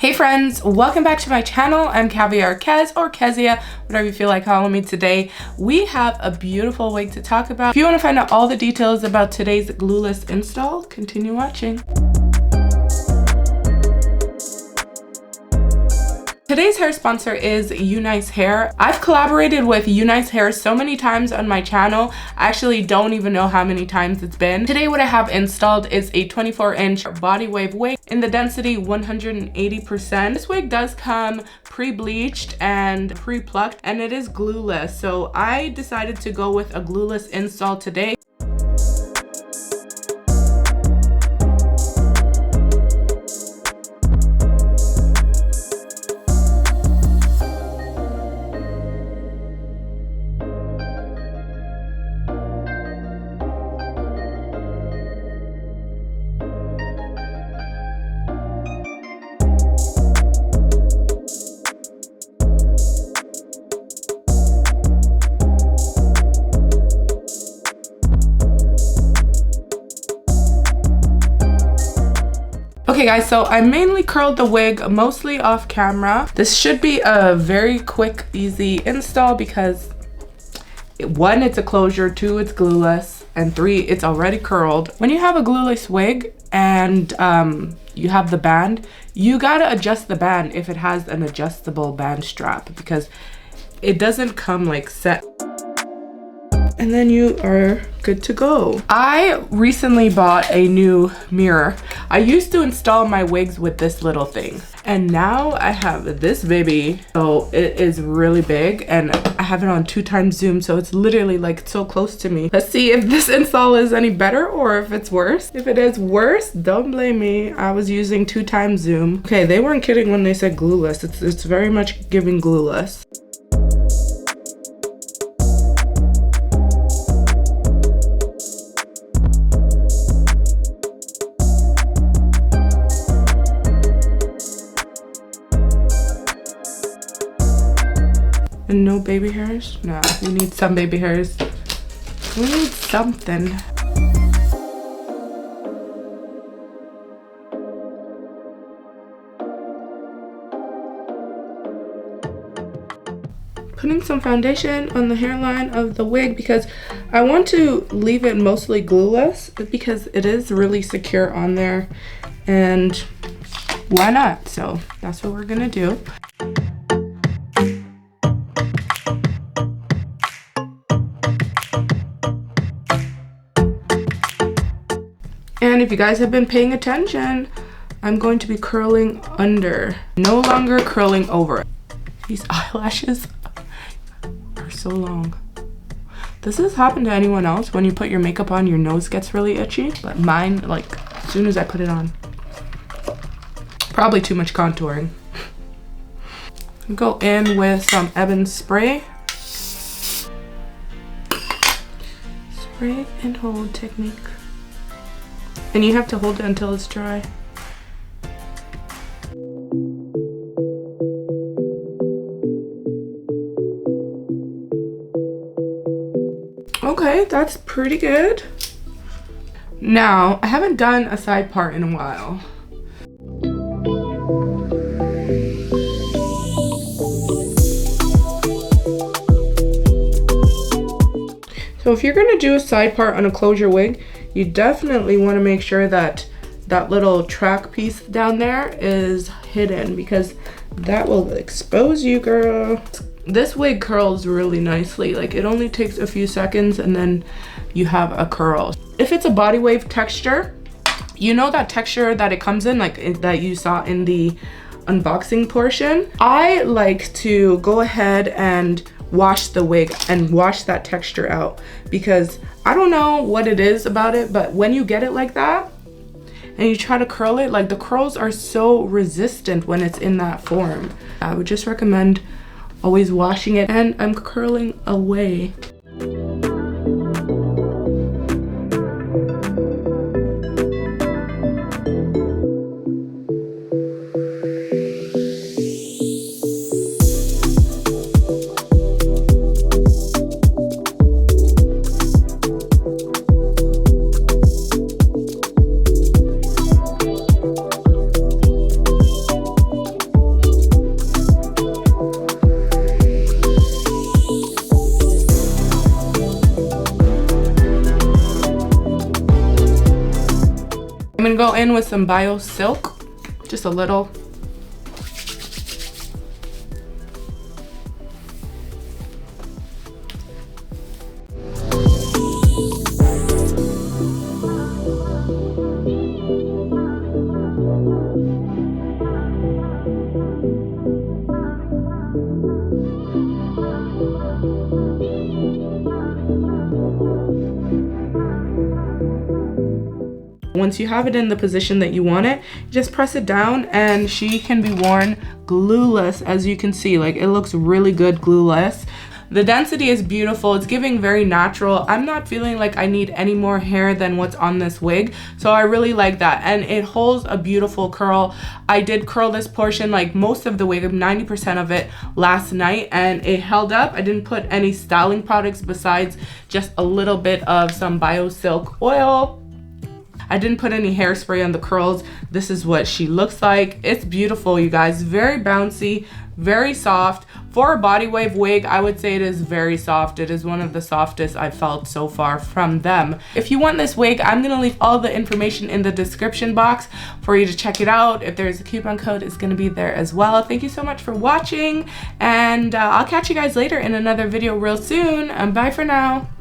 Hey friends, welcome back to my channel. I'm KAVIARKEZ or Kezia, whatever you feel like calling me. Today we have a beautiful wig to talk about. If you want to find out all the details about today's Glueless install, continue watching. Today's hair sponsor is Unice Hair. I've collaborated with Unice Hair so many times on my channel. I actually don't even know how many times it's been. Today what I have installed is a 24-inch body wave wig in the density 180%. This wig does come pre-bleached and pre-plucked, and it is glueless. So I decided to go with a glueless install today. Okay guys, so I mainly curled the wig mostly off camera. This should be a very quick, easy install because one, it's a closure, two, it's glueless, and three, it's already curled. When you have a glueless wig and you have the band, you gotta adjust the band if it has an adjustable band strap because it doesn't come like set. And then you are good to go. I recently bought a new mirror. I used to install my wigs with this little thing, and now I have this baby. So it is really big, and I have it on 2x zoom, so it's literally like so close to me. Let's see if this install is any better or if it's worse. If it is worse, don't blame me. I was using 2x zoom. Okay, they weren't kidding when they said glueless. It's very much giving glueless. And no baby hairs? No, we need some baby hairs. We need something. Putting some foundation on the hairline of the wig because I want to leave it mostly glueless because it is really secure on there, and why not? So that's what we're gonna do. And if you guys have been paying attention, I'm going to be curling under, no longer curling over. These eyelashes are so long. Does this happen to anyone else? When you put your makeup on, your nose gets really itchy? But mine, like, as soon as I put it on. Probably too much contouring. Go in with some Ebin spray. Spray and hold technique. And you have to hold it until it's dry. Okay, that's pretty good. Now, I haven't done a side part in a while. So if you're gonna do a side part on a closure wig, you definitely want to make sure that that little track piece down there is hidden because that will expose you, girl. This wig curls really nicely. Like, it only takes a few seconds and then you have a curl. If it's a body wave texture, you know that texture that it comes in, like that you saw in the unboxing portion. I like to go ahead and wash the wig and wash that texture out because I don't know what it is about it, but when you get it like that and you try to curl it, like, the curls are so resistant when it's in that form. I would just recommend always washing it, and I'm curling away. gonna go in with some bio silk, just a little. Once you have it in the position that you want it, just press it down and she can be worn glueless. As you can see, like, it looks really good glueless. The density is beautiful. It's giving very natural. I'm not feeling like I need any more hair than what's on this wig, so I really like that. And it holds a beautiful curl. I did curl this portion, like most of the wig, 90% of it, last night, and it held up. I didn't put any styling products besides just a little bit of some bio silk oil. I didn't put any hairspray on the curls. This is what she looks like. It's beautiful, you guys. Very bouncy, very soft. For a body wave wig, I would say it is very soft. It is one of the softest I've felt so far from them. If you want this wig, I'm gonna leave all the information in the description box for you to check it out. If there's a coupon code, it's gonna be there as well. Thank you so much for watching, and I'll catch you guys later in another video real soon. Bye for now.